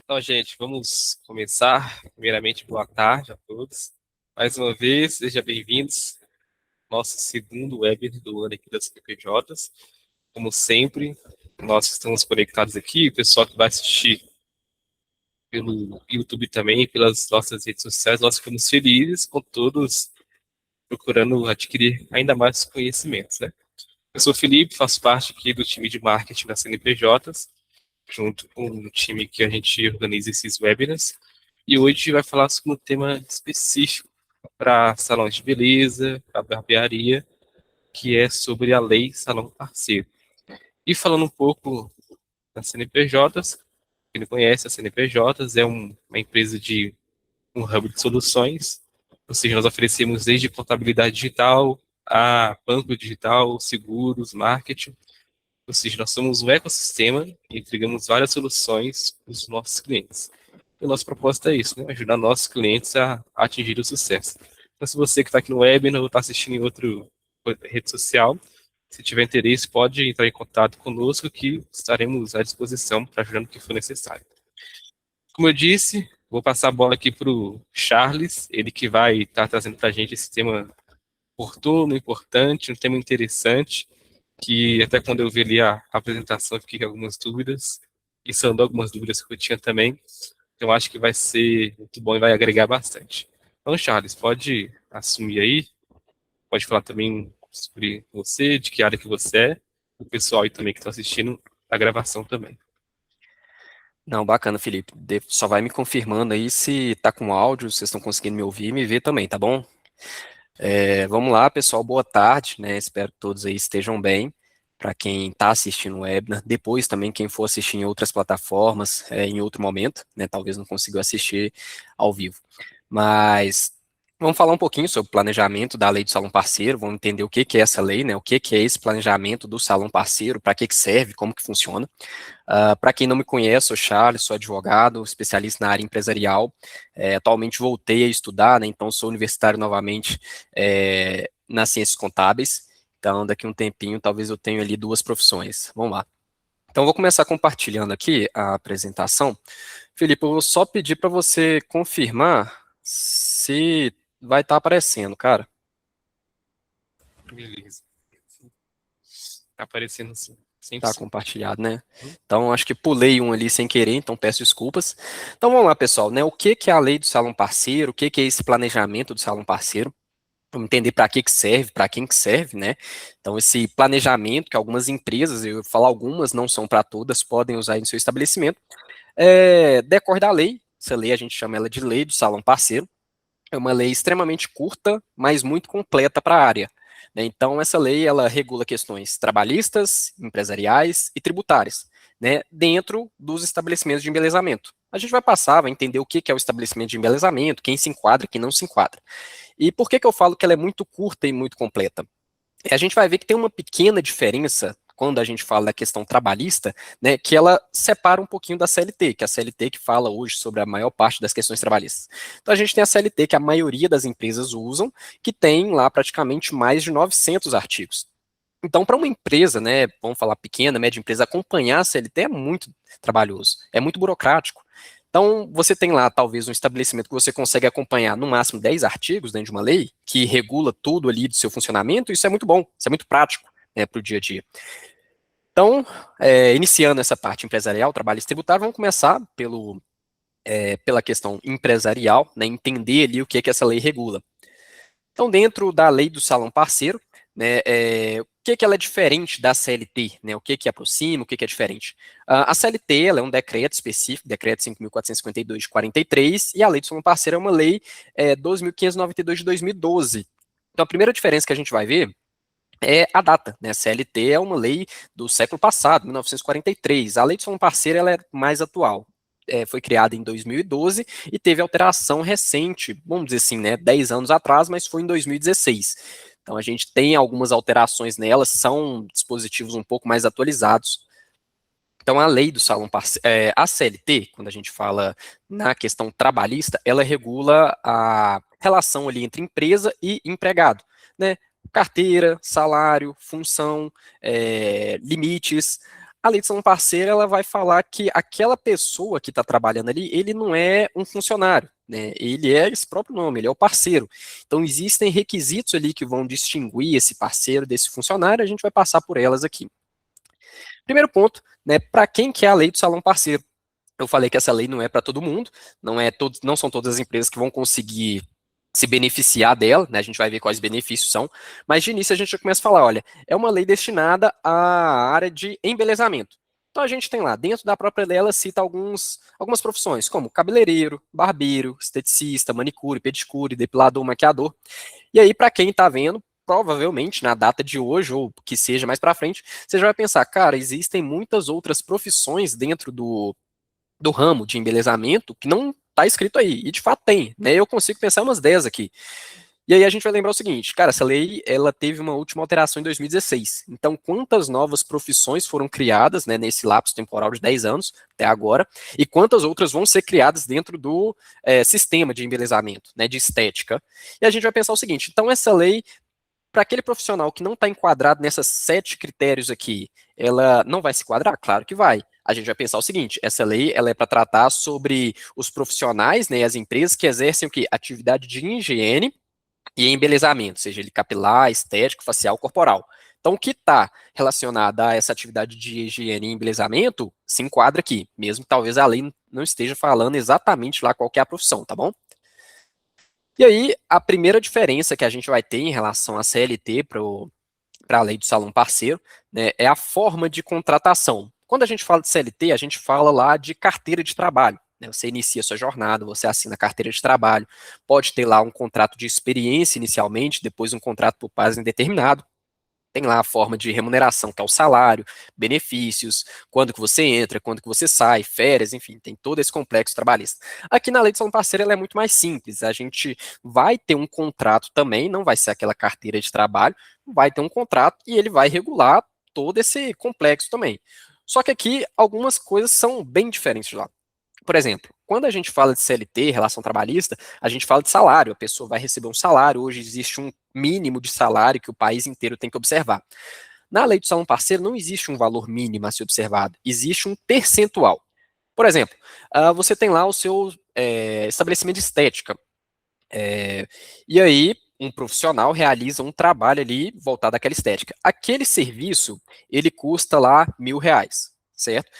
Então, gente, vamos começar. Primeiramente, boa tarde a todos. Mais uma vez, sejam bem-vindos ao nosso segundo webinar do ano aqui das CNPJs. Como sempre, nós estamos conectados aqui, o pessoal que vai assistir pelo YouTube também, pelas nossas redes sociais, nós ficamos felizes com todos procurando adquirir ainda mais conhecimentos, né? Eu sou o Felipe, faço parte aqui do time de marketing da CNPJs, junto com o time que a gente organiza esses webinars. E hoje a gente vai falar sobre um tema específico para salões de beleza, para barbearia, que é sobre a lei Salão Parceiro. E falando um pouco das CNPJs, quem não conhece, a CNPJs é uma empresa de um hub de soluções, ou seja, nós oferecemos desde contabilidade digital a banco digital, seguros, marketing, ou seja, nós somos um ecossistema e entregamos várias soluções para os nossos clientes. E o nosso propósito é isso, né? Ajudar nossos clientes a atingir o sucesso. Então, se você que está aqui no webinar ou está assistindo em outra rede social, se tiver interesse, pode entrar em contato conosco que estaremos à disposição para ajudar no que for necessário. Como eu disse, vou passar a bola aqui para o Charles, ele que vai estar trazendo para a gente esse tema oportuno, importante, um tema interessante, que até quando eu vi ali a apresentação, eu fiquei com algumas dúvidas, e são algumas dúvidas que eu tinha também, então acho que vai ser muito bom e vai agregar bastante. Então, Charles, pode assumir aí, pode falar também sobre você, de que área que você é, o pessoal aí também que está assistindo a gravação também. Não, bacana, Felipe. Só vai me confirmando aí se tá com áudio, vocês estão conseguindo me ouvir e me ver também, tá bom? Vamos lá, pessoal, boa tarde, né? Espero que todos aí estejam bem. Para quem está assistindo o webinar, depois também quem for assistir em outras plataformas, em outro momento, né? Talvez não consiga assistir ao vivo. Mas vamos falar um pouquinho sobre o planejamento da lei do salão parceiro, vamos entender o que que é essa lei, né? O que que é esse planejamento do salão parceiro, para que que serve, como que funciona. Para quem não me conhece, sou Charles, sou advogado, especialista na área empresarial. Atualmente voltei a estudar, né, então sou universitário novamente nas ciências contábeis. Então, daqui a um tempinho, talvez eu tenha ali duas profissões. Vamos lá. Então, vou começar compartilhando aqui a apresentação. Felipe, eu vou só pedir para você confirmar se vai estar aparecendo, cara. Beleza. Tá aparecendo assim, Tá 100%. compartilhado, né? Uhum. Então, acho que pulei um ali sem querer, então peço desculpas. Então, vamos lá, pessoal, né? O que que é a lei do salão parceiro? O que que é esse planejamento do salão parceiro? Vamos entender para que serve, para quem que serve, né? Então, esse planejamento que algumas empresas, eu falo algumas, não são para todas, podem usar em seu estabelecimento, decorre da lei. Essa lei a gente chama ela de lei do salão parceiro. É uma lei extremamente curta, mas muito completa para a área, né? Então, essa lei ela regula questões trabalhistas, empresariais e tributárias, né, dentro dos estabelecimentos de embelezamento. A gente vai passar, vai entender o que é o estabelecimento de embelezamento, quem se enquadra, quem não se enquadra. E por que eu falo que ela é muito curta e muito completa? A gente vai ver que tem uma pequena diferença quando a gente fala da questão trabalhista, né, que ela separa um pouquinho da CLT, que é a CLT que fala hoje sobre a maior parte das questões trabalhistas. Então a gente tem a CLT que a maioria das empresas usam, que tem lá praticamente mais de 900 artigos. Então, para uma empresa, né, vamos falar pequena, média empresa, acompanhar a CLT é muito trabalhoso, é muito burocrático. Então, você tem lá, talvez, um estabelecimento que você consegue acompanhar no máximo 10 artigos dentro de uma lei, que regula tudo ali do seu funcionamento, isso é muito bom, isso é muito prático, né, para o dia a dia. Então, iniciando essa parte empresarial, trabalho e tributário, vamos começar pela questão empresarial, né, entender ali o que essa lei regula. Então, dentro da lei do salão parceiro, né, o que ela é diferente da CLT, né, o que aproxima, o que é diferente. A CLT ela é um decreto específico, decreto 5.452 de 43, e a lei do salão parceiro é uma lei 2.592 de 2012. Então, a primeira diferença que a gente vai ver é a data, né? A CLT é uma lei do século passado, 1943. A lei do salão parceiro ela é mais atual. Foi criada em 2012 e teve alteração recente, vamos dizer assim, né, 10 anos atrás, mas foi em 2016. Então a gente tem algumas alterações nelas, são dispositivos um pouco mais atualizados. Então a lei do salão parceiro, a CLT, quando a gente fala na questão trabalhista, ela regula a relação ali entre empresa e empregado, né? Carteira, salário, função, limites. A lei de salão parceiro, ela vai falar que aquela pessoa que está trabalhando ali, ele não é um funcionário, né? Ele é esse próprio nome, ele é o parceiro. Então, existem requisitos ali que vão distinguir esse parceiro desse funcionário, a gente vai passar por elas aqui. Primeiro ponto, né, para quem que é a lei do salão parceiro? Eu falei que essa lei não é para todo mundo, não são todas as empresas que vão conseguir se beneficiar dela, né? A gente vai ver quais benefícios são, mas de início a gente já começa a falar, olha, é uma lei destinada à área de embelezamento. Então a gente tem lá, dentro da própria lei, ela cita algumas profissões, como cabeleireiro, barbeiro, esteticista, manicure, pedicure, depilador, maquiador. E aí, para quem está vendo, provavelmente na data de hoje, ou que seja mais para frente, você já vai pensar, cara, existem muitas outras profissões dentro do ramo de embelezamento que não está escrito aí, e de fato tem, né? Eu consigo pensar umas 10 aqui. E aí a gente vai lembrar o seguinte, cara, essa lei, ela teve uma última alteração em 2016. Então, quantas novas profissões foram criadas, né, nesse lapso temporal de 10 anos até agora, e quantas outras vão ser criadas dentro do sistema de embelezamento, né, de estética. E a gente vai pensar o seguinte, então essa lei, para aquele profissional que não está enquadrado nessas 7 critérios aqui, ela não vai se enquadrar? Claro que vai. A gente vai pensar o seguinte, essa lei ela é para tratar sobre os profissionais, né, as empresas que exercem o quê? Atividade de higiene e embelezamento, seja ele capilar, estético, facial, corporal. Então, o que está relacionado a essa atividade de higiene e embelezamento se enquadra aqui, mesmo que talvez a lei não esteja falando exatamente lá qual que é a profissão, tá bom? E aí, a primeira diferença que a gente vai ter em relação à CLT para a lei do salão parceiro, né, é a forma de contratação. Quando a gente fala de CLT, a gente fala lá de carteira de trabalho. Né, você inicia sua jornada, você assina a carteira de trabalho, pode ter lá um contrato de experiência inicialmente, depois um contrato por prazo indeterminado. Tem lá a forma de remuneração, que é o salário, benefícios, quando que você entra, quando que você sai, férias, enfim, tem todo esse complexo trabalhista. Aqui na lei de salão parceiro ela é muito mais simples. A gente vai ter um contrato também, não vai ser aquela carteira de trabalho, vai ter um contrato e ele vai regular todo esse complexo também. Só que aqui algumas coisas são bem diferentes de lá. Por exemplo, quando a gente fala de CLT, relação trabalhista, a gente fala de salário, a pessoa vai receber um salário, hoje existe um mínimo de salário que o país inteiro tem que observar. Na lei do salão parceiro não existe um valor mínimo a ser observado, existe um percentual. Por exemplo, você tem lá o seu estabelecimento de estética, e aí um profissional realiza um trabalho ali voltado àquela estética. Aquele serviço, ele custa lá R$ 1.000, certo?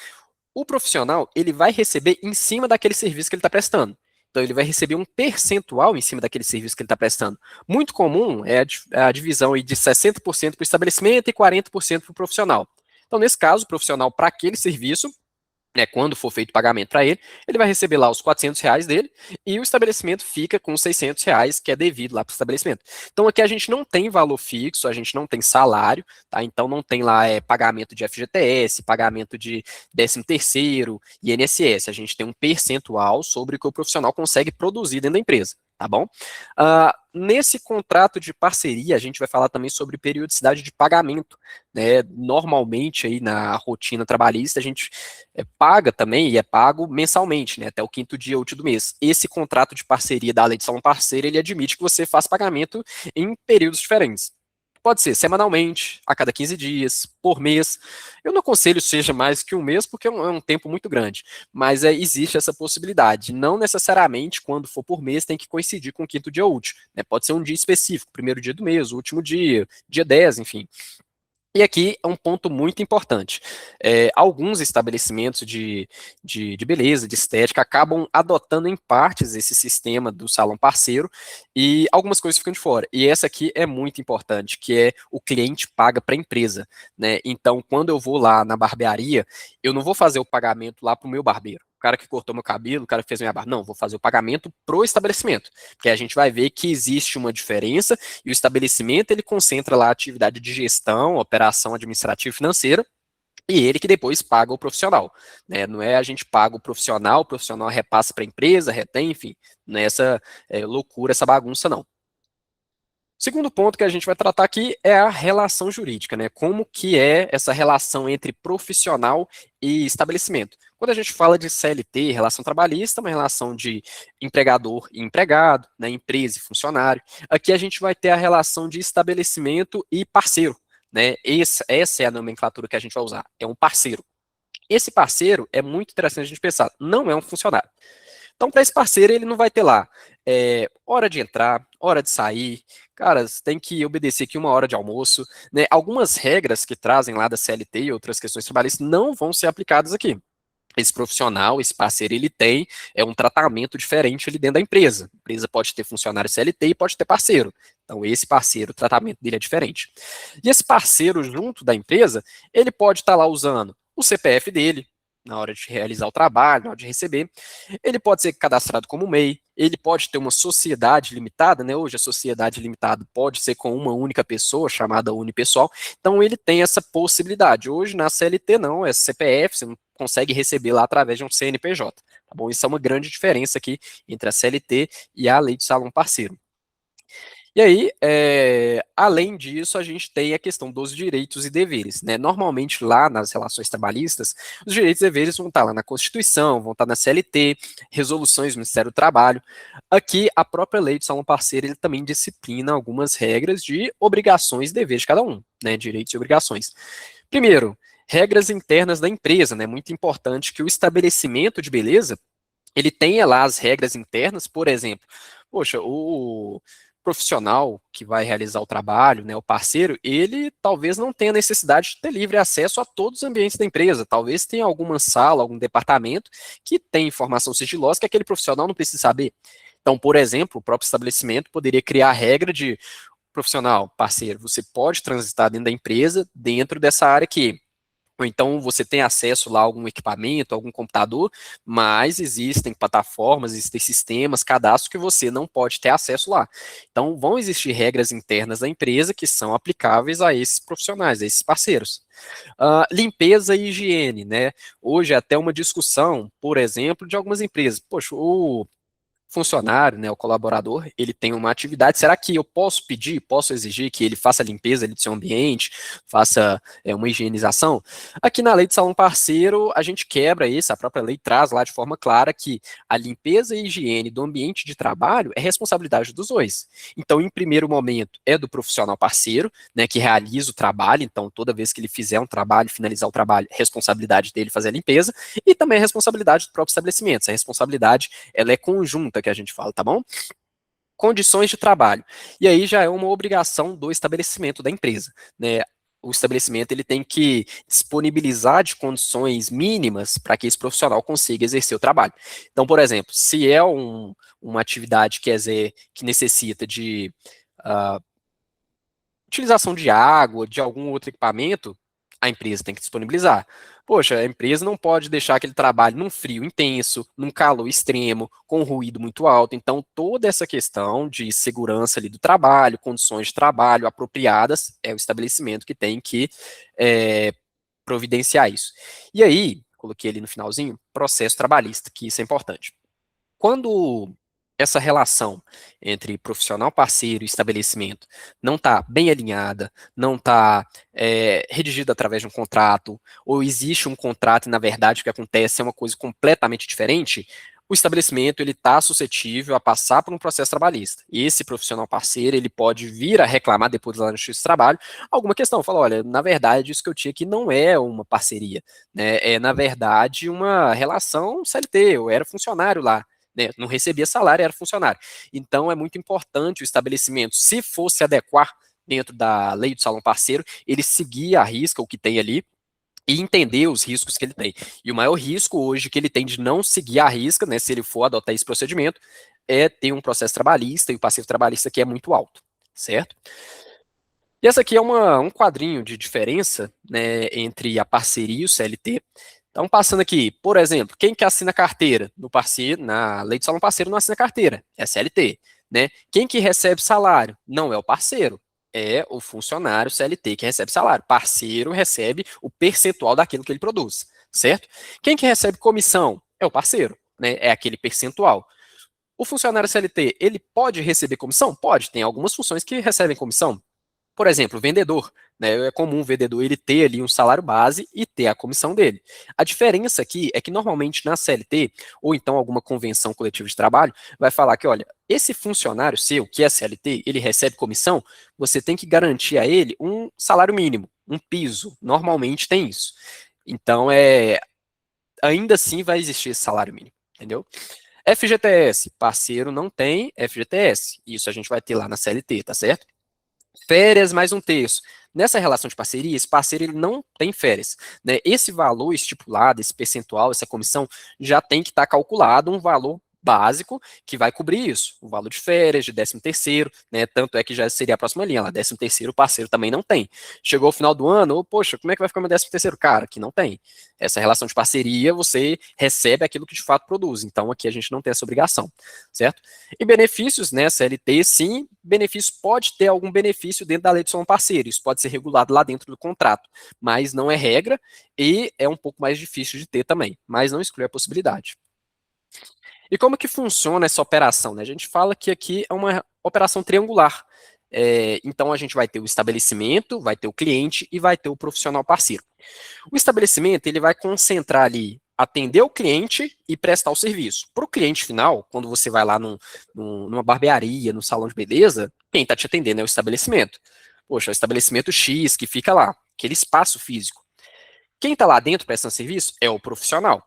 O profissional, ele vai receber em cima daquele serviço que ele está prestando. Então, ele vai receber um percentual em cima daquele serviço que ele está prestando. Muito comum é a divisão aí de 60% para o estabelecimento e 40% para o profissional. Então, nesse caso, o profissional, para aquele serviço, né, quando for feito o pagamento para ele, ele vai receber lá os R$ 400 dele e o estabelecimento fica com os R$ 600 que é devido lá para o estabelecimento. Então aqui a gente não tem valor fixo, a gente não tem salário, tá? Então não tem lá pagamento de FGTS, pagamento de 13º, INSS, a gente tem um percentual sobre o que o profissional consegue produzir dentro da empresa. Tá bom? Nesse contrato de parceria, a gente vai falar também sobre periodicidade de pagamento. Né? Normalmente, aí na rotina trabalhista, a gente paga também e é pago mensalmente, né? Até o 5º dia útil do mês. Esse contrato de parceria da lei de salão parceiro, ele admite que você faz pagamento em períodos diferentes. Pode ser semanalmente, a cada 15 dias, por mês. Eu não aconselho seja mais que um mês, porque é um tempo muito grande. Mas existe essa possibilidade. Não necessariamente, quando for por mês, tem que coincidir com o 5º dia útil. Né? Pode ser um dia específico, primeiro dia do mês, o último dia, dia 10, enfim. E aqui é um ponto muito importante. Alguns estabelecimentos de beleza, de estética, acabam adotando em partes esse sistema do salão parceiro e algumas coisas ficam de fora. E essa aqui é muito importante, que é o cliente paga para a empresa. Né? Então, quando eu vou lá na barbearia, eu não vou fazer o pagamento lá para o meu barbeiro. O cara que cortou meu cabelo, o cara que fez minha barba. Não, vou fazer o pagamento pro estabelecimento. Porque a gente vai ver que existe uma diferença e o estabelecimento ele concentra lá a atividade de gestão, operação administrativa e financeira, e ele que depois paga o profissional. Né? Não é a gente paga o profissional repassa para a empresa, retém, enfim, não é essa loucura, essa bagunça, não. Segundo ponto que a gente vai tratar aqui é a relação jurídica, né? Como que é essa relação entre profissional e estabelecimento. Quando a gente fala de CLT, relação trabalhista, é uma relação de empregador e empregado, né? Empresa e funcionário. Aqui a gente vai ter a relação de estabelecimento e parceiro, né? Essa é a nomenclatura que a gente vai usar, é um parceiro. Esse parceiro é muito interessante a gente pensar, não é um funcionário. Então, para esse parceiro, ele não vai ter lá hora de entrar, hora de sair, cara, você tem que obedecer aqui uma hora de almoço, né? Algumas regras que trazem lá da CLT e outras questões trabalhistas não vão ser aplicadas aqui. Esse profissional, esse parceiro, ele tem um tratamento diferente ali dentro da empresa. A empresa pode ter funcionário CLT e pode ter parceiro. Então, esse parceiro, o tratamento dele é diferente. E esse parceiro, junto da empresa, ele pode estar lá usando o CPF dele, na hora de realizar o trabalho, na hora de receber. Ele pode ser cadastrado como MEI, ele pode ter uma sociedade limitada, né? Hoje a sociedade limitada pode ser com uma única pessoa, chamada unipessoal. Então, ele tem essa possibilidade. Hoje, na CLT, não, é CPF, você não consegue receber lá através de um CNPJ. Tá bom? Isso é uma grande diferença aqui entre a CLT e a lei do salão parceiro. E aí, além disso, a gente tem a questão dos direitos e deveres, né? Normalmente, lá nas relações trabalhistas, os direitos e deveres vão estar lá na Constituição, vão estar na CLT, resoluções do Ministério do Trabalho. Aqui, a própria lei do salão parceiro, ele também disciplina algumas regras de obrigações e deveres de cada um, né? Direitos e obrigações. Primeiro, regras internas da empresa, né? Muito importante que o estabelecimento de beleza, ele tenha lá as regras internas, por exemplo, poxa, o profissional que vai realizar o trabalho, né, o parceiro, ele talvez não tenha necessidade de ter livre acesso a todos os ambientes da empresa, talvez tenha alguma sala, algum departamento que tem informação sigilosa que aquele profissional não precisa saber. Então, por exemplo, o próprio estabelecimento poderia criar a regra de profissional, parceiro, você pode transitar dentro da empresa, dentro dessa área aqui. Ou então você tem acesso lá a algum equipamento, algum computador, mas existem plataformas, existem sistemas, cadastros que você não pode ter acesso lá. Então vão existir regras internas da empresa que são aplicáveis a esses profissionais, a esses parceiros. Limpeza e higiene, né? Hoje é até uma discussão, por exemplo, de algumas empresas. Poxa, o funcionário, né, o colaborador, ele tem uma atividade, será que eu posso pedir, posso exigir que ele faça a limpeza ali do seu ambiente, faça uma higienização? Aqui na lei de salão parceiro, a gente quebra isso, a própria lei traz lá de forma clara que a limpeza e higiene do ambiente de trabalho é responsabilidade dos dois. Então, em primeiro momento, é do profissional parceiro, né, que realiza o trabalho, então toda vez que ele fizer um trabalho, finalizar o trabalho, é responsabilidade dele fazer a limpeza, e também é responsabilidade do próprio estabelecimento, essa responsabilidade, ela é conjunta, que a gente fala, tá bom? Condições de trabalho. E aí já é uma obrigação do estabelecimento da empresa, né? O estabelecimento ele tem que disponibilizar de condições mínimas para que esse profissional consiga exercer o trabalho. Então, por exemplo, se é uma atividade que necessita de utilização de água, de algum outro equipamento, a empresa tem que disponibilizar. Poxa, a empresa não pode deixar que ele trabalhe num frio intenso, num calor extremo, com ruído muito alto. Então, toda essa questão de segurança ali do trabalho, condições de trabalho apropriadas, é o estabelecimento que tem que providenciar isso. E aí, coloquei ali no finalzinho, processo trabalhista, que isso é importante. Quando essa relação entre profissional parceiro e estabelecimento não está bem alinhada, não está redigida através de um contrato, ou existe um contrato e, na verdade, o que acontece é uma coisa completamente diferente, o estabelecimento ele está suscetível a passar por um processo trabalhista. E esse profissional parceiro ele pode vir a reclamar depois lá no Justiça do Trabalho alguma questão. Fala, olha, na verdade, isso que eu tinha aqui não é uma parceria, né? É, na verdade, uma relação CLT, eu era funcionário lá. Né, não recebia salário, era funcionário. Então, é muito importante o estabelecimento, se fosse adequar dentro da lei do salão parceiro, ele seguir a risca o que tem ali e entender os riscos que ele tem. E o maior risco hoje que ele tem de não seguir a risca, né, se ele for adotar esse procedimento, é ter um processo trabalhista, e o passivo trabalhista aqui é muito alto, certo? E essa aqui é um quadrinho de diferença, né, entre a parceria e o CLT. Então, passando aqui, por exemplo, quem que assina carteira no parceiro, na lei de salão parceiro não assina carteira, é CLT, né? Quem que recebe salário? Não é o parceiro, é o funcionário CLT que recebe salário. Parceiro recebe o percentual daquilo que ele produz, certo? Quem que recebe comissão? É o parceiro, né? É aquele percentual. O funcionário CLT, ele pode receber comissão? Pode, tem algumas funções que recebem comissão. Por exemplo, vendedor, né? É comum o vendedor ele ter ali um salário base e ter a comissão dele. A diferença aqui é que normalmente na CLT, ou então alguma convenção coletiva de trabalho, vai falar que, olha, esse funcionário seu, que é CLT, ele recebe comissão, você tem que garantir a ele um salário mínimo, um piso. Normalmente tem isso. Então, ainda assim vai existir esse salário mínimo, entendeu? FGTS, parceiro não tem FGTS. Isso a gente vai ter lá na CLT, tá certo? Férias mais um terço. Nessa relação de parceria, esse parceiro ele não tem férias, né? Esse valor estipulado, esse percentual, essa comissão, já tem que estar calculado um valor básico que vai cobrir isso. O valor de férias, de 13º, né? Tanto é que já seria a próxima linha lá, 13º o parceiro também não tem. Chegou o final do ano, poxa, como é que vai ficar meu 13º? Cara, que não tem. Essa relação de parceria, você recebe aquilo que de fato produz. Então, aqui a gente não tem essa obrigação, certo? E benefícios, né? CLT, sim, benefício pode ter algum benefício dentro da lei de som parceiro. Isso pode ser regulado lá dentro do contrato, mas não é regra e é um pouco mais difícil de ter também, mas não exclui a possibilidade. E como que funciona essa operação, né? A gente fala que aqui é uma operação triangular. Então a gente vai ter o estabelecimento, vai ter o cliente e vai ter o profissional parceiro. O estabelecimento ele vai concentrar ali atender o cliente e prestar o serviço. Para o cliente final, quando você vai lá numa barbearia, no salão de beleza, quem está te atendendo é o estabelecimento. Poxa, é o estabelecimento X que fica lá, aquele espaço físico. Quem está lá dentro prestando serviço é o profissional.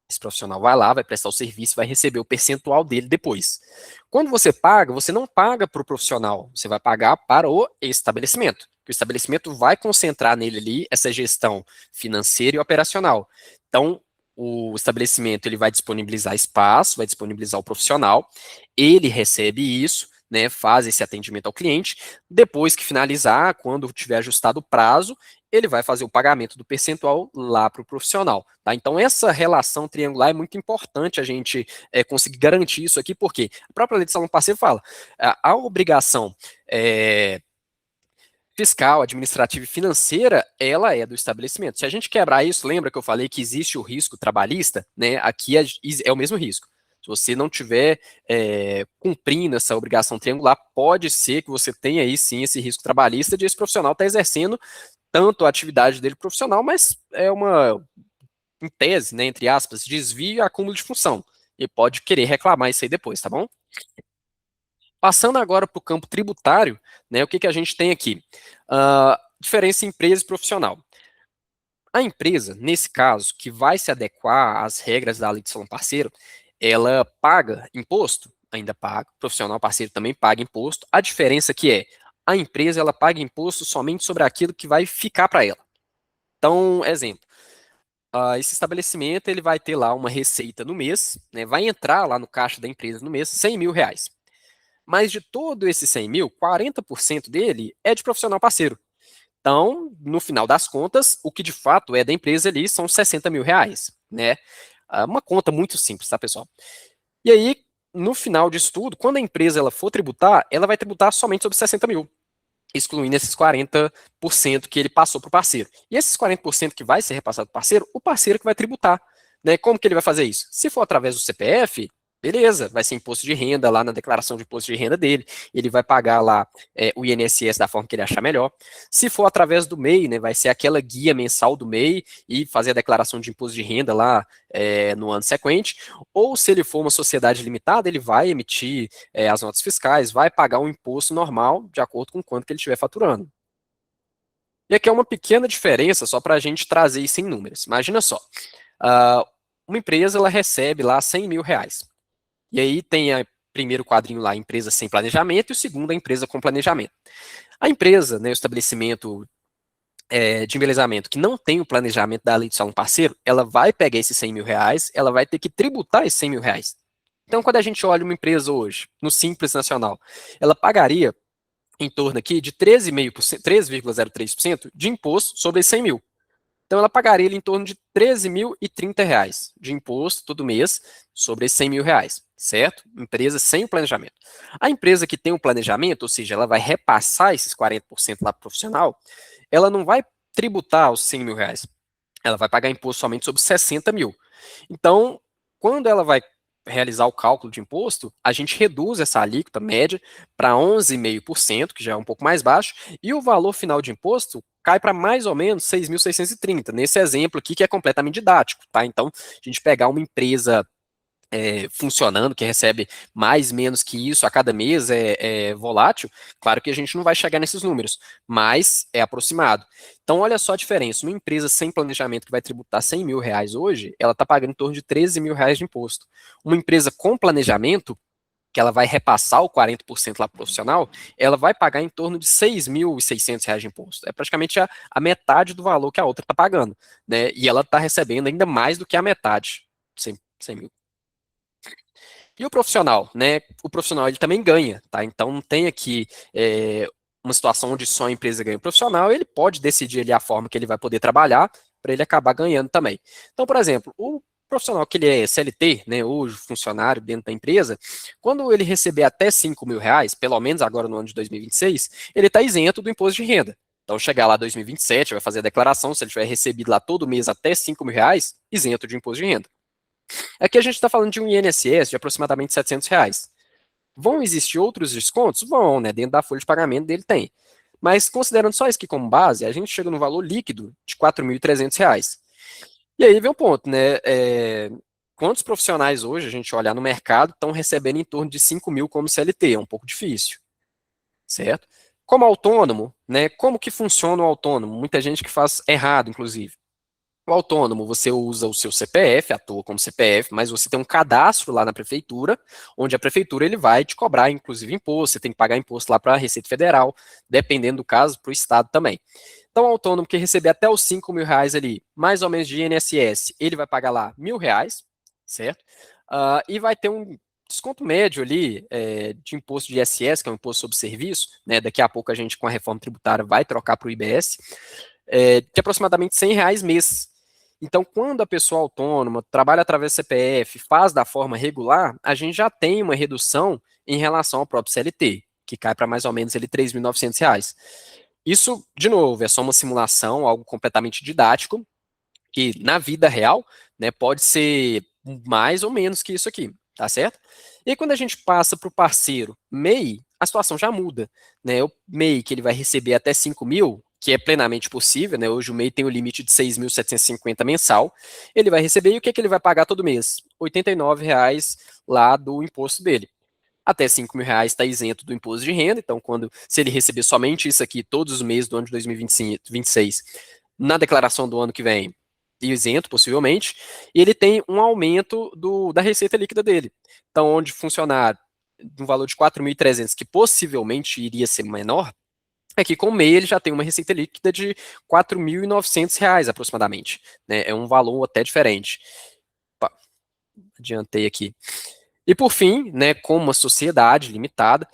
Esse profissional vai lá, vai prestar o serviço, vai receber o percentual dele depois. Quando você paga, você não paga para o profissional, você vai pagar para o estabelecimento. O estabelecimento vai concentrar nele ali essa gestão financeira e operacional. Então, o estabelecimento ele vai disponibilizar espaço, vai disponibilizar o profissional, ele recebe isso, né, faz esse atendimento ao cliente. Depois que finalizar, quando tiver ajustado o prazo, ele vai fazer o pagamento do percentual lá para o profissional. Tá? Então, essa relação triangular é muito importante a gente conseguir garantir isso aqui, porque a própria lei de salão parceiro fala, a obrigação fiscal, administrativa e financeira, ela é do estabelecimento. Se a gente quebrar isso, lembra que eu falei que existe o risco trabalhista? Né? Aqui é o mesmo risco. Se você não tiver cumprindo essa obrigação triangular, pode ser que você tenha aí sim esse risco trabalhista de esse profissional estar exercendo tanto a atividade dele profissional, mas é uma, em tese, né, entre aspas, desvio e acúmulo de função. Ele pode querer reclamar isso aí depois, tá bom? Passando agora para o campo tributário, né, o que, que a gente tem aqui? Diferença empresa e profissional. A empresa, nesse caso, que vai se adequar às regras da lei de salão parceiro, ela paga imposto, ainda paga, o profissional parceiro também paga imposto. A diferença que é, a empresa ela paga imposto somente sobre aquilo que vai ficar para ela. Então, exemplo, esse estabelecimento ele vai ter lá uma receita no mês, né, vai entrar lá no caixa da empresa no mês 100 mil reais. Mas de todo esse 100 mil, 40% dele é de profissional parceiro. Então, no final das contas, o que de fato é da empresa ali são 60 mil reais, né? Uma conta muito simples, tá, pessoal? E aí, no final disso tudo, quando a empresa ela for tributar, ela vai tributar somente sobre 60 mil, excluindo esses 40% que ele passou para o parceiro. E esses 40% que vai ser repassado para o parceiro que vai tributar. Né? Como que ele vai fazer isso? Se for através do CPF, beleza, vai ser imposto de renda lá na declaração de imposto de renda dele, ele vai pagar lá o INSS da forma que ele achar melhor. Se for através do MEI, né, vai ser aquela guia mensal do MEI e fazer a declaração de imposto de renda lá no ano sequente. Ou se ele for uma sociedade limitada, ele vai emitir as notas fiscais, vai pagar um imposto normal de acordo com quanto que ele estiver faturando. E aqui é uma pequena diferença, só para a gente trazer isso em números. Imagina só, uma empresa ela recebe lá 100 mil reais. E aí tem o primeiro quadrinho lá, empresa sem planejamento, e o segundo, a empresa com planejamento. A empresa, né, o estabelecimento de embelezamento que não tem o planejamento da lei de salão parceiro, ela vai pegar esses 100 mil reais, ela vai ter que tributar esses 100 mil reais. Então, quando a gente olha uma empresa hoje, no Simples Nacional, ela pagaria em torno aqui de 13,5%, 3,03% de imposto sobre esses 100 mil. Então, ela pagaria em torno de 13.030 reais de imposto todo mês sobre esses 100 mil reais, certo? Empresa sem o planejamento. A empresa que tem o planejamento, ou seja, ela vai repassar esses 40% lá para o profissional, ela não vai tributar os 100 mil reais. Ela vai pagar imposto somente sobre 60 mil. Então, quando ela vai realizar o cálculo de imposto, a gente reduz essa alíquota média para 11,5%, que já é um pouco mais baixo, e o valor final de imposto cai para mais ou menos 6.630, nesse exemplo aqui que é completamente didático, tá? Então, a gente pegar uma empresa funcionando, que recebe mais, menos que isso a cada mês é volátil, claro que a gente não vai chegar nesses números, mas é aproximado. Então, olha só a diferença. Uma empresa sem planejamento que vai tributar 100 mil reais hoje, ela está pagando em torno de 13 mil reais de imposto. Uma empresa com planejamento, que ela vai repassar o 40% lá para o profissional, ela vai pagar em torno de 6.600 reais de imposto. É praticamente a metade do valor que a outra está pagando, né? E ela está recebendo ainda mais do que a metade, 100 mil. E o profissional, né? O profissional ele também ganha, tá? Então não tem aqui uma situação onde só a empresa ganha. O profissional ele pode decidir ali a forma que ele vai poder trabalhar para ele acabar ganhando também. Então, por exemplo, o profissional que ele é CLT, né, hoje funcionário dentro da empresa, quando ele receber até 5 mil reais, pelo menos agora no ano de 2026, ele está isento do imposto de renda. Então, chegar lá em 2027, vai fazer a declaração, se ele tiver recebido lá todo mês até 5 mil reais, isento de imposto de renda. Aqui a gente está falando de um INSS de aproximadamente 700 reais. Vão existir outros descontos? Vão, né? Dentro da folha de pagamento dele tem. Mas considerando só isso aqui como base, a gente chega no valor líquido de 4.300 reais. E aí vem o ponto, né? Quantos profissionais hoje, a gente olhar no mercado, estão recebendo em torno de 5 mil como CLT? É um pouco difícil, certo? Como autônomo, né? Como que funciona o autônomo? Muita gente que faz errado, inclusive. O autônomo, você usa o seu CPF, atua como CPF, mas você tem um cadastro lá na prefeitura, onde a prefeitura ele vai te cobrar, inclusive, imposto, você tem que pagar imposto lá para a Receita Federal, dependendo do caso, para o Estado também. Então, o autônomo que receber até os 5 mil reais ali, mais ou menos de INSS, ele vai pagar lá R$ 1.000, certo? E vai ter um desconto médio ali de imposto de ISS, que é um imposto sobre serviço, né? Daqui a pouco a gente, com a reforma tributária, vai trocar para o IBS, de aproximadamente R$ 100 mês. Então, quando a pessoa autônoma trabalha através do CPF, faz da forma regular, a gente já tem uma redução em relação ao próprio CLT, que cai para mais ou menos ali R$ 3.900. Isso, de novo, é só uma simulação, algo completamente didático, que na vida real, né, pode ser mais ou menos que isso aqui, tá certo? E aí, quando a gente passa para o parceiro MEI, a situação já muda, né? O MEI que ele vai receber até 5 mil, que é plenamente possível, né? Hoje o MEI tem o limite de 6.750 mensal, ele vai receber e o que, é que ele vai pagar todo mês? R$ 89 lá do imposto dele. Até 5 mil reais está isento do imposto de renda, então se ele receber somente isso aqui todos os meses do ano de 2026, na declaração do ano que vem, isento possivelmente, e ele tem um aumento da receita líquida dele. Então, onde funcionar no valor de 4.300, que possivelmente iria ser menor, é que com o MEI ele já tem uma receita líquida de R$ 4.900 aproximadamente. Né? É um valor até diferente. Opa, adiantei aqui. E por fim, né, como uma sociedade limitada,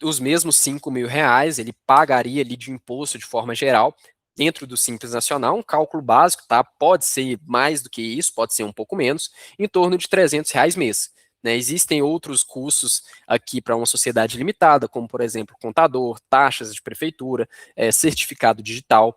os mesmos 5 mil reais ele pagaria ali de imposto de forma geral, dentro do Simples Nacional, um cálculo básico, tá? Pode ser mais do que isso, pode ser um pouco menos, em torno de R$ 300 mês. Né? Existem outros custos aqui para uma sociedade limitada, como, por exemplo, contador, taxas de prefeitura, certificado digital.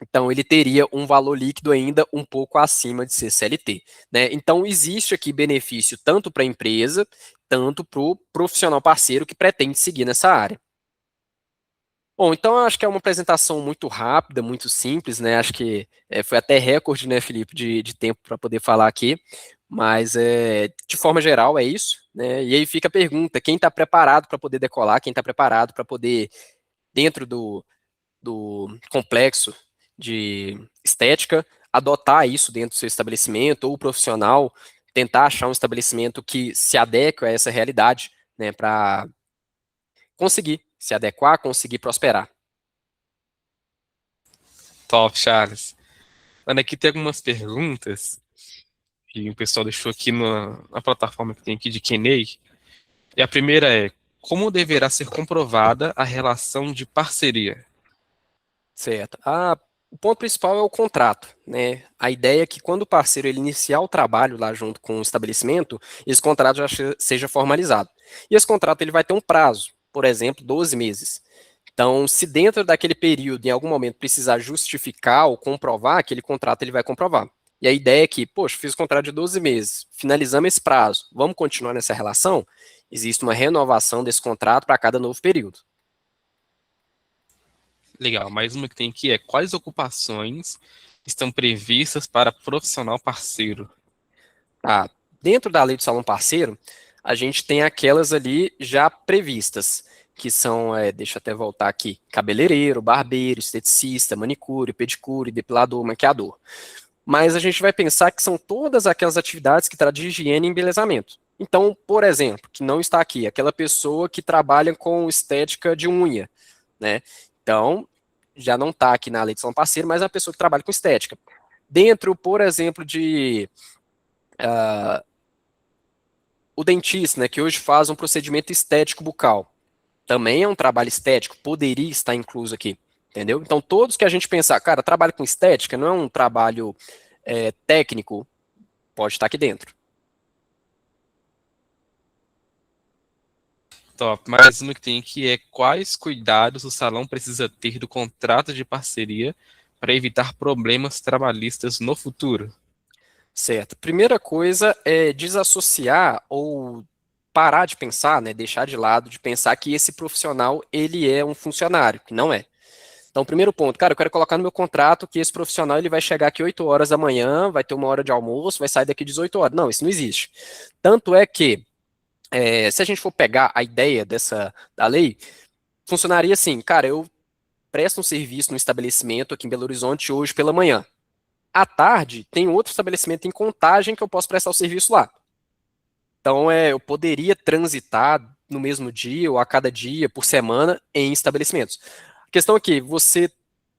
Então, ele teria um valor líquido ainda um pouco acima de ser CLT. Né? Então, existe aqui benefício tanto para a empresa, tanto para o profissional parceiro que pretende seguir nessa área. Bom, então acho que é uma apresentação muito rápida, muito simples, né? Acho que foi até recorde, né, Felipe, de tempo para poder falar aqui, mas de forma geral é isso, né? E aí fica a pergunta: quem está preparado para poder decolar, quem está preparado para poder, dentro do complexo de estética, adotar isso dentro do seu estabelecimento, ou o profissional tentar achar um estabelecimento que se adeque a essa realidade, né, para conseguir se adequar, conseguir prosperar. Top, Charles. Mano, aqui tem algumas perguntas que o pessoal deixou aqui na plataforma que tem aqui de Q&A. E a primeira é: como deverá ser comprovada a relação de parceria? Certo. O ponto principal é o contrato, né? A ideia é que quando o parceiro ele iniciar o trabalho lá junto com o estabelecimento, esse contrato já seja formalizado. E esse contrato ele vai ter um prazo, por exemplo, 12 meses. Então, se dentro daquele período, em algum momento, precisar justificar ou comprovar, aquele contrato ele vai comprovar. E a ideia é que, poxa, fiz o contrato de 12 meses, finalizamos esse prazo, vamos continuar nessa relação? Existe uma renovação desse contrato para cada novo período. Legal, mais uma que tem aqui é: quais ocupações estão previstas para profissional parceiro? Tá. Dentro da lei do salão parceiro, a gente tem aquelas ali já previstas, que são, deixa eu até voltar aqui, cabeleireiro, barbeiro, esteticista, manicure, pedicure, depilador, maquiador. Mas a gente vai pensar que são todas aquelas atividades que trazem de higiene e embelezamento. Então, por exemplo, que não está aqui, aquela pessoa que trabalha com estética de unha, né? Então, já não está aqui na lei de salão parceiro, mas é a pessoa que trabalha com estética. Dentro, por exemplo, de o dentista, né, que hoje faz um procedimento estético bucal, também é um trabalho estético, poderia estar incluso aqui, entendeu? Então, todos que a gente pensar, cara, trabalho com estética não é um trabalho técnico, pode estar aqui dentro. Top. Mais uma que tem aqui é quais cuidados o salão precisa ter do contrato de parceria para evitar problemas trabalhistas no futuro? Certo. Primeira coisa é desassociar ou parar de pensar, né, deixar de lado de pensar que esse profissional ele é um funcionário, que não é. Então, primeiro ponto, cara, eu quero colocar no meu contrato que esse profissional ele vai chegar aqui 8 horas da manhã, vai ter uma hora de almoço, vai sair daqui 18 horas. Não, isso não existe. Tanto é que, se a gente for pegar a ideia da lei, funcionaria assim, cara, eu presto um serviço no estabelecimento aqui em Belo Horizonte hoje pela manhã. À tarde, tem outro estabelecimento em Contagem que eu posso prestar o serviço lá. Então, eu poderia transitar no mesmo dia ou a cada dia, por semana, em estabelecimentos. A questão é que você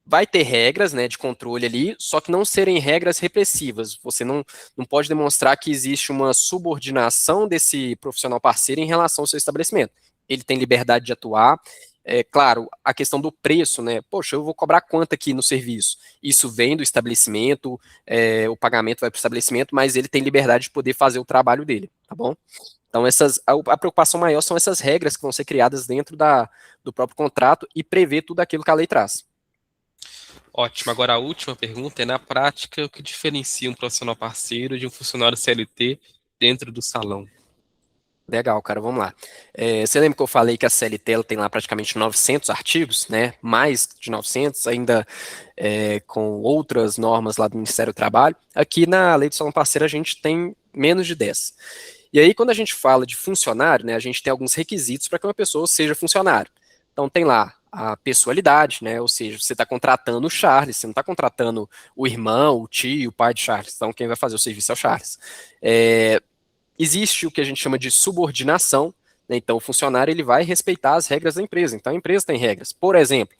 vai ter regras, né, de controle ali, só que não serem regras repressivas. Você não pode demonstrar que existe uma subordinação desse profissional parceiro em relação ao seu estabelecimento. Ele tem liberdade de atuar. É claro, a questão do preço, né? Poxa, eu vou cobrar quanto aqui no serviço? Isso vem do estabelecimento, o pagamento vai para o estabelecimento, mas ele tem liberdade de poder fazer o trabalho dele, tá bom? Então, a preocupação maior são essas regras que vão ser criadas dentro do próprio contrato e prever tudo aquilo que a lei traz. Ótimo. Agora a última pergunta é, na prática, o que diferencia um profissional parceiro de um funcionário CLT dentro do salão? Legal, cara, vamos lá. Você lembra que eu falei que a CLT ela tem lá praticamente 900 artigos, né? Mais de 900, ainda com outras normas lá do Ministério do Trabalho. Aqui na Lei do Salão Parceiro a gente tem menos de 10. E aí, quando a gente fala de funcionário, né, a gente tem alguns requisitos para que uma pessoa seja funcionário. Então, tem lá a pessoalidade, né? Ou seja, você está contratando o Charles, você não está contratando o irmão, o tio, o pai de Charles. Então, quem vai fazer o serviço é o Charles. Existe o que a gente chama de subordinação, né? Então o funcionário ele vai respeitar as regras da empresa. Então a empresa tem regras. Por exemplo,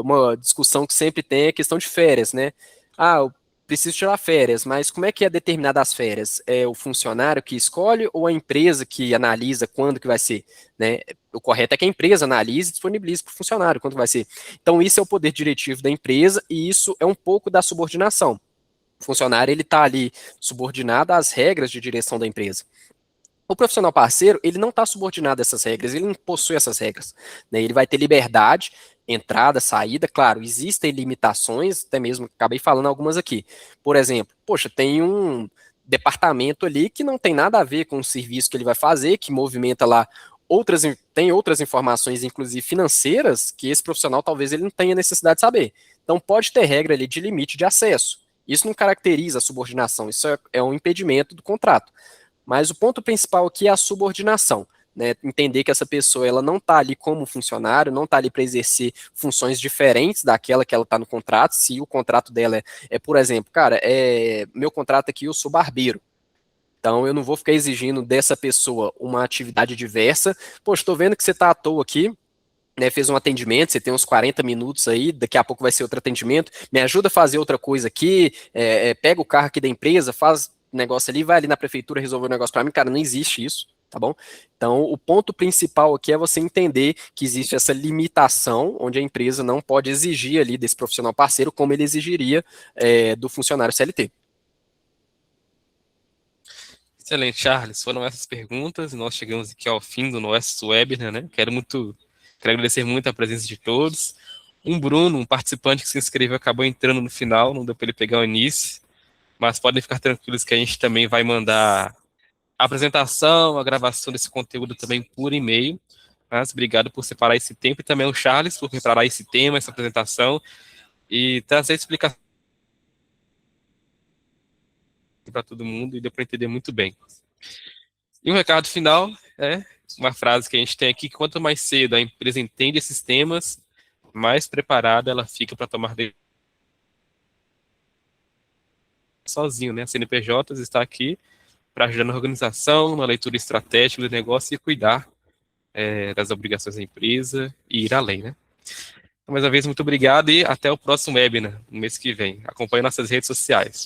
uma discussão que sempre tem é a questão de férias, né? Ah, eu preciso tirar férias, mas como é que é determinada as férias? É o funcionário que escolhe ou a empresa que analisa quando que vai ser, né? O correto é que a empresa analise e disponibilize para o funcionário quando vai ser. Então isso é o poder diretivo da empresa e isso é um pouco da subordinação. O funcionário ele está ali subordinado às regras de direção da empresa. O profissional parceiro, ele não está subordinado a essas regras, ele não possui essas regras, né? Ele vai ter liberdade, entrada, saída, claro, existem limitações, até mesmo acabei falando algumas aqui. Por exemplo, poxa, tem um departamento ali que não tem nada a ver com o serviço que ele vai fazer, que movimenta lá tem outras informações, inclusive financeiras, que esse profissional talvez ele não tenha necessidade de saber. Então pode ter regra ali de limite de acesso. Isso não caracteriza a subordinação, isso é um impedimento do contrato. Mas o ponto principal aqui é a subordinação, né? Entender que essa pessoa ela não está ali como funcionário, não está ali para exercer funções diferentes daquela que ela está no contrato. Se o contrato dela por exemplo, cara, meu contrato aqui eu sou barbeiro. Então eu não vou ficar exigindo dessa pessoa uma atividade diversa. Poxa, estou vendo que você está à toa aqui, né, fez um atendimento, você tem uns 40 minutos aí, daqui a pouco vai ser outro atendimento, me ajuda a fazer outra coisa aqui, pega o carro aqui da empresa, faz negócio ali, vai ali na prefeitura resolver o negócio para mim, cara, não existe isso, tá bom? Então, o ponto principal aqui é você entender que existe essa limitação, onde a empresa não pode exigir ali desse profissional parceiro como ele exigiria do funcionário CLT. Excelente, Charles. Foram essas perguntas. Nós chegamos aqui ao fim do nosso webinar, né? Quero agradecer muito a presença de todos. Um participante que se inscreveu, acabou entrando no final, não deu para ele pegar o início, mas podem ficar tranquilos que a gente também vai mandar a apresentação, a gravação desse conteúdo também por e-mail. Mas obrigado por separar esse tempo e também ao Charles por preparar esse tema, essa apresentação e trazer explicação para todo mundo e deu para entender muito bem. E um recado final é uma frase que a gente tem aqui: quanto mais cedo a empresa entende esses temas, mais preparada ela fica para tomar decisões sozinho, né? A CNPJ está aqui para ajudar na organização, na leitura estratégica do negócio e cuidar das obrigações da empresa e ir além, né? Mais uma vez, muito obrigado e até o próximo webinar, no mês que vem. Acompanhe nossas redes sociais.